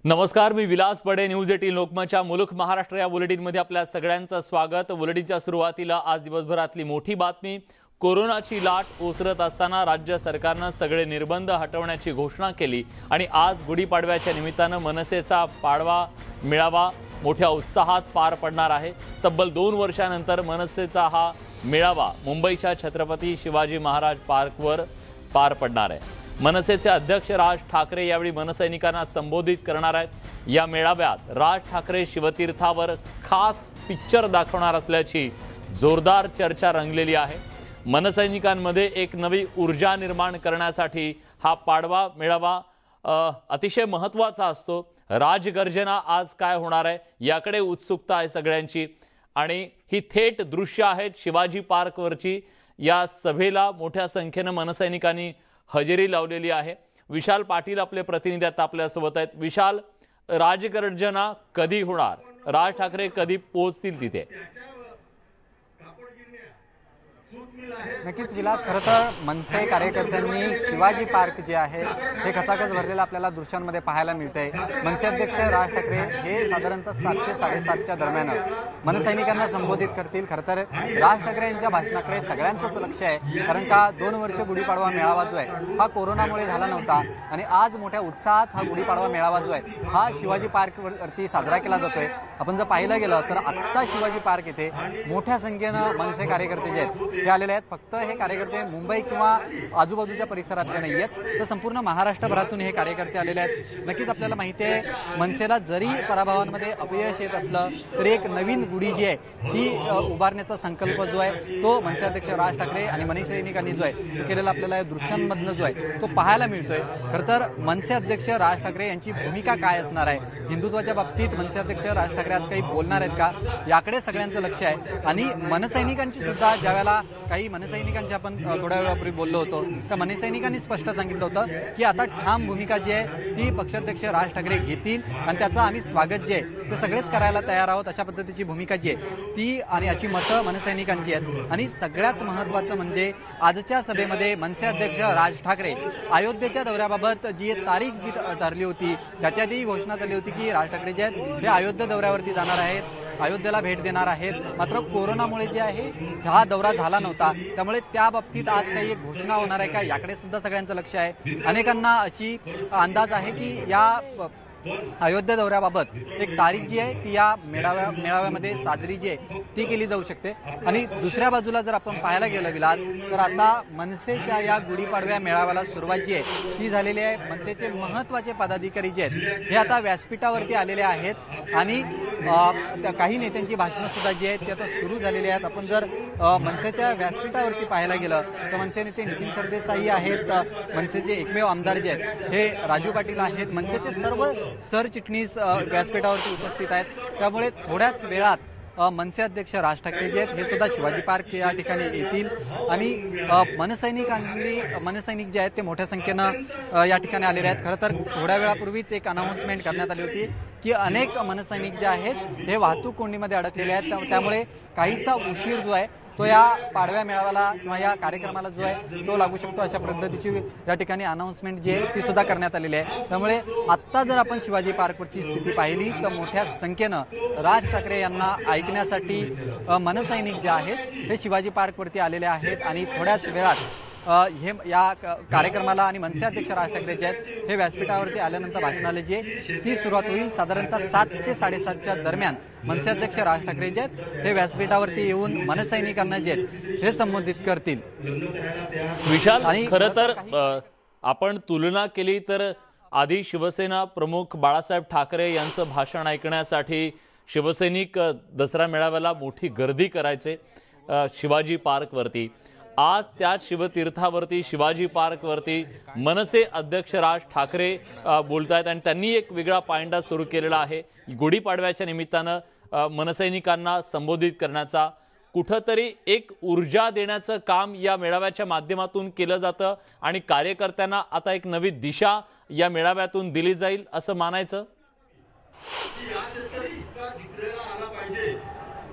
नमस्कार, मी विलास बडे. न्यूज 18 लोकमतच्या मुलुख महाराष्ट्र या बुलेटिनमध्ये आपल्या सगळ्यांचं स्वागत. बुलेटिनच्या सुरुवातीला आज दिवसभरातली मोठी बातमी. कोरोनाची लाट ओसरत असताना राज्य सरकारने सगळे निर्बंध हटवण्याची घोषणा केली आणि आज गुढीपाडव्याच्या निमित्ताने मनसेचा पाडवा मेळावा मोठ्या उत्साहात पार पडणार आहे. तब्बल 2 वर्षांनंतर मनसेचा हा मेळावा मुंबईच्या छत्रपती शिवाजी महाराज पार्कवर पार पडणार आहे. मनसेचे अध्यक्ष राज ठाकरे यावेळी मनसैनिकांना संबोधित करणार आहेत. या मेळाव्यात राज ठाकरे शिवतीर्थावर खास पिक्चर दाखवणार असल्याची जोरदार चर्चा रंगलेली आहे. मनसैनिकांमध्ये एक नवी ऊर्जा निर्माण करण्यासाठी हा पाडवा मेळावा अतिशय महत्त्वाचा असतो. राजगर्जना आज काय होणार आहे याकडे उत्सुकता आहे सगळ्यांची आणि ही थेट दृश्य आहेत शिवाजी पार्कवरची. या सभेला मोठ्या संख्येने मनसैनिकांनी हजेरी लावलेली आहे. विशाल पाटील आपले प्रतिनिधी आता आपल्यासोबत आहेत. विशाल, राजगर्जना कधी होणार? राज ठाकरे कधी पोहोचतील तिथे? नक्कीच विलास, खरं तर मनसे कार्यकर्त्यांनी शिवाजी पार्क जे आहे हे खचाखच भरलेलं आपल्याला दृश्यांमध्ये पाहायला मिळतंय. मनसे अध्यक्ष राज ठाकरे हे साधारणतः 7 ते 7:30च्या दरम्यान मनसैनिकांना संबोधित करतील. खरं तर राज ठाकरे यांच्या भाषणाकडे सगळ्यांचंच लक्ष आहे, कारण का 2 वर्ष गुढीपाडवा मेळावा जो आहे हा कोरोनामुळे झाला नव्हता आणि आज मोठ्या उत्साहात हा गुढीपाडवा मेळावा जो आहे हा शिवाजी पार्कवरती साजरा केला जातोय. आपण जर पाहिलं गेलं तर आत्ता शिवाजी पार्क येथे मोठ्या संख्येनं मनसे कार्यकर्ते जे आहेत ते आलेले आहेत. फक्त हे कार्यकर्ते मुंबई किंवा आजूबाजूच्या परिसरातले नाही आहेत, तर संपूर्ण महाराष्ट्रभरातून हे कार्यकर्ते आलेले आहेत. नक्कीच आपल्याला माहिती आहे, मनसेला जरी पराभवांमध्ये अपयश येत असलं तरी एक नवीन गुढी जी आहे ती उभारण्याचा संकल्प जो आहे तो मनसे अध्यक्ष राज ठाकरे आणि मनसैनिकांनी जो आहे केलेला आपल्याला या दृश्यांमधनं जो आहे तो पाहायला मिळतोय. खरं तर मनसे अध्यक्ष राज ठाकरे यांची भूमिका काय असणार आहे, हिंदुत्वाच्या बाबतीत मनसे अध्यक्ष राज ठाकरे आज काही बोलणार आहेत का, याकडे सगळ्यांचं लक्ष आहे. आणि मनसैनिकांची सुद्धा ज्यावेळेला काही मनसैनिकांची आपण थोड्या वेळापूर्वी बोललो होतो त्या मनसैनिकांनी स्पष्ट सांगितलं होतं की आता ठाम भूमिका जी आहे ती पक्षाध्यक्ष राज ठाकरे घेतील आणि त्याचं आम्ही स्वागत जे आहे ते सगळेच करायला तयार आहोत, अशा पद्धतीची भूमिका जी आहे ती आणि अशी मतं मनसैनिकांची आहेत. आणि सगळ्यात महत्त्वाचं म्हणजे आजच्या सभेमध्ये मनसे अध्यक्ष राज ठाकरे अयोध्येच्या दौऱ्याबाबत जी तारीख जी ठरली होती त्याच्या आधी घोषणा झाली होती की राज ठाकरे जे आहेत ते अयोध्या दौऱ्यावरती जाणार आहेत, अयोध्येला भेट देणार आहेत. मात्र कोरोनामुळे जे आहे हा दौरा झाला नव्हता, त्यामुळे त्या बाबतीत आज काही एक घोषणा होणार आहे का याकडे सुद्धा सगळ्यांचं लक्ष आहे. अनेकांना अशी अंदाज आहे की या अयोध्या दौऱ्याबाबत एक तारीख जी आहे ती या मेळाव्यामध्ये साजरी जी आहे ती केली जाऊ शकते. आणि दुसऱ्या बाजूला जर आपण पाहायला गेलं विलास, तर आता मनसेच्या या गुढीपाडव्या मेळाव्याला सुरुवात जी आहे ती झालेली आहे. मनसेचे महत्त्वाचे पदाधिकारी जे आहेत हे आता व्यासपीठावरती आलेले आहेत आणि काही नेत्यांची भाषणं सुद्धा जी आहेत ती आता सुरू झालेली आहेत. आपण जर मनसेच्या व्यासपीठावरती पाहायला गेलं तर मनसे नेते नितीन सरदेसाई आहेत, मनसेचे एकमेव आमदार जे आहेत हे राजू पाटील आहेत, मनसेचे सर्व सरचिटणीस व्यासपीठावरती उपस्थित आहेत. त्यामुळे थोड्याच वेळात मनसे अध्यक्ष राज ठाकरे जे आहेत हे सुद्धा शिवाजी पार्क या ठिकाणी येतील आणि मनसैनिक जे आहेत ते मोठ्या संख्येनं या ठिकाणी आलेले आहेत. खरं तर थोड्या वेळापूर्वीच एक अनाउन्समेंट करण्यात आली होती की अनेक मनसैनिक जे आहेत हे वाहतूक कोंडीमध्ये अडकलेले आहेत, त्यामुळे काहीसा उशीर जो आहे तो या पाडव्या मेळाव्याला किंवा या कार्यक्रमाला जो आहे तो लागू शकतो, अशा पद्धतीची या ठिकाणी अनाउन्समेंट जी आहे ती सुद्धा करण्यात आलेली आहे. त्यामुळे आत्ता जर आपण शिवाजी पार्कवरची स्थिती पाहिली तर मोठ्या संख्येनं राज ठाकरे यांना ऐकण्यासाठी मनसैनिक जे आहेत हे शिवाजी पार्कवरती आलेले आहेत आणि थोड्याच वेळात हे या कार्यक्रमाला आणि मनसे अध्यक्ष राज ठाकरे जे आहेत हे व्यासपीठावरती आल्यानंतर भाषणाला जी आहे ती सुरुवात होईल. साधारणतः 7 ते 7:30च्या दरम्यान मनसे अध्यक्ष राज ठाकरे जे आहेत हे व्यासपीठावरती येऊन मनसैनिकांना जे आहेत हे संबोधित करतील. विशाल, आणि खरं तर आपण तुलना केली तर आधी शिवसेना प्रमुख बाळासाहेब ठाकरे यांचं भाषण ऐकण्यासाठी शिवसैनिक दसरा मेळाव्याला मोठी गर्दी करायचे शिवाजी पार्कवरती. आज त्याच शिवतीर्थावरती शिवाजी पार्कवरती मनसे अध्यक्ष राज ठाकरे बोलतायत आणि त्यांनी एक वेगळा पायंडा सुरू केलेला आहे. गुढीपाडव्याच्या निमित्तानं मनसैनिकांना संबोधित करण्याचा, कुठंतरी एक ऊर्जा देण्याचं काम या मेळाव्याच्या माध्यमातून केलं जातं आणि कार्यकर्त्यांना आता एक नवी दिशा या मेळाव्यातून दिली जाईल असं मानायचं.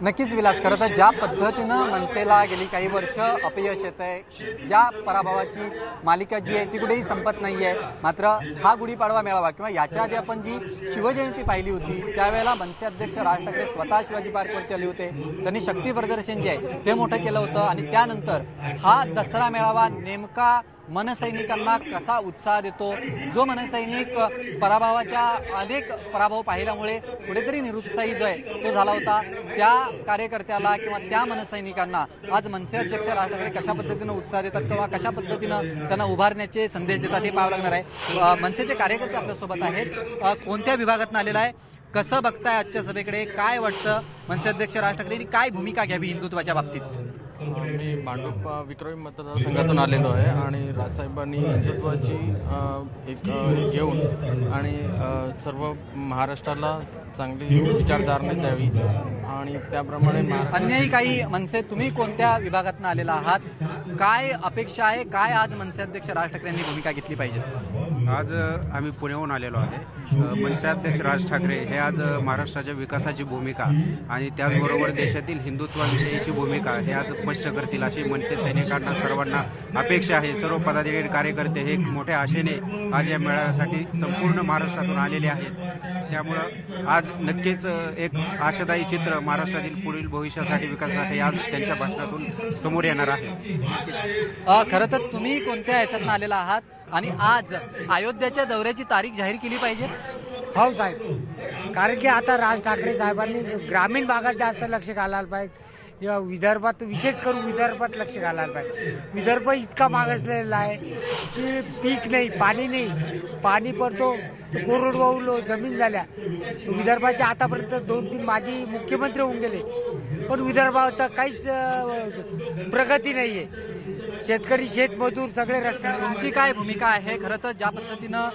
नक्कीच विलास, खरं तर ज्या पद्धतीनं मनसेला गेली काही वर्ष अपयश येत आहे, ज्या पराभवाची मालिका जी आहे ती कुठेही संपत नाही आहे. मात्र हा गुढीपाडवा मेळावा किंवा याच्या आधी आपण जी शिवजयंती पाहिली होती त्यावेळेला मनसे अध्यक्ष राज ठाकरे स्वतः शिवाजी पार्कवरती आले होते. त्यांनी शक्ती प्रदर्शन जे आहे ते मोठं केलं होतं आणि त्यानंतर हा दसरा मेळावा नेमका मनसैनिकांना कसा उत्साह देतो, जो मनसैनिक पराभवाच्या अनेक पराभव पाहिल्यामुळे कुठेतरी निरुत्साही जो आहे तो झाला होता, त्या कार्यकर्त्याला किंवा त्या मनसैनिकांना आज मनसे अध्यक्ष राज ठाकरे कशा पद्धतीनं उत्साह देतात किंवा कशा पद्धतीनं त्यांना उभारण्याचे संदेश देतात हे पाहावं लागणार आहे. मनसेचे कार्यकर्ते आपल्यासोबत आहेत. कोणत्या विभागातून आलेला आहे, कसं बघताय आजच्या सभेकडे, काय वाटतं मनसे अध्यक्ष राज ठाकरेंनी काय भूमिका घ्यावी हिंदुत्वाच्या बाबतीत? मी भांडूप विक्रमी मतदारसंघातून आलेलो आहे आणि राजसाहेबांनी हिंदुत्वाची एक घेऊन आणि सर्व महाराष्ट्राला चांगली विचारधारणा द्यावी आणि त्याप्रमाणे अन्यही काही मनसे, तुम्ही कोणत्या विभागातून आलेला आहात, काय अपेक्षा आहे, काय आज मनसे अध्यक्ष राज ठाकरेंनी भूमिका घेतली पाहिजे? आज आम्ही पुण्याहून आलेलो आहे. मनसे अध्यक्ष राज ठाकरे हे आज महाराष्ट्राच्या विकासाची भूमिका आणि त्याचबरोबर देशातील हिंदुत्वाविषयीची भूमिका हे आज स्पष्ट करतील अशी मनसे सैनिकांना सर्वांना अपेक्षा आहे. सर्व पदाधिकारी कार्यकर्ते हे मोठ्या आशेने आज या मेळाव्यासाठी संपूर्ण महाराष्ट्रातून आलेले आहेत. त्यामुळं आज नक्कीच एक आशादायी चित्र महाराष्ट्रातील पुढील भविष्यासाठी विकासासाठी आज त्यांच्या भाषणातून समोर येणार आहे. खरं तर तुम्ही कोणत्या ह्याच्यातून आलेला आहात आणि आज अयोध्याच्या दौऱ्याची तारीख जाहीर केली पाहिजे? हो साहेब, कारण की आता राज ठाकरे साहेबांनी ग्रामीण भागात जास्त लक्ष घालायला पाहिजे किंवा विदर्भात, विशेष करून विदर्भात लक्ष घालायला पाहिजे. विदर्भ इतका मागासलेला आहे की पीक नाही, पाणी नाही, पाणी पडतो कोरडवाहू जमीन झाल्या. विदर्भाच्या आतापर्यंत 2-3 माजी मुख्यमंत्री होऊन गेले पण विदर्भात काहीच प्रगती नाही आहे. शेतकरी, शेतमजूर सगळे रस्ते. तुमची काय भूमिका आहे? खरं तर ज्या पद्धतीनं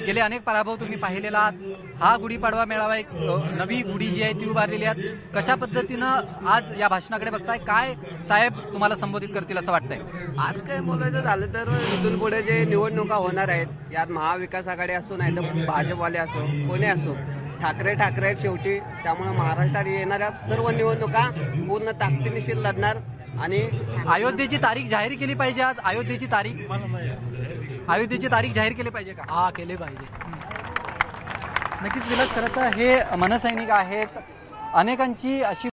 गेले अनेक पराभव तुम्ही पाहिलेला आहात, हा गुढीपाडवा मेळावा एक नवी गुढी जी आहे ती उभारलेली आहे, कशा पद्धतीनं आज या भाषणाकडे बघताय, काय साहेब तुम्हाला संबोधित करतील असं वाटतंय? आज काय बोलायचं झालं तर इथून पुढे जे निवडणुका होणार आहेत, यात महाविकास आघाडी असो नाही तर भाजपवाले असो, कोणी असो, ठाकरे आहेत शेवटी. त्यामुळे महाराष्ट्रात येणाऱ्या सर्व निवडणुका पूर्ण ताकदीनिशी लढणार. आणि अयोध्येची तारीख जाहीर केली पाहिजे. आज अयोध्येची तारीख जाहीर केली पाहिजे का? हा, केले पाहिजे. नक्कीच विलास, खरं तर हे मनसैनिक आहेत. अनेकांची अशी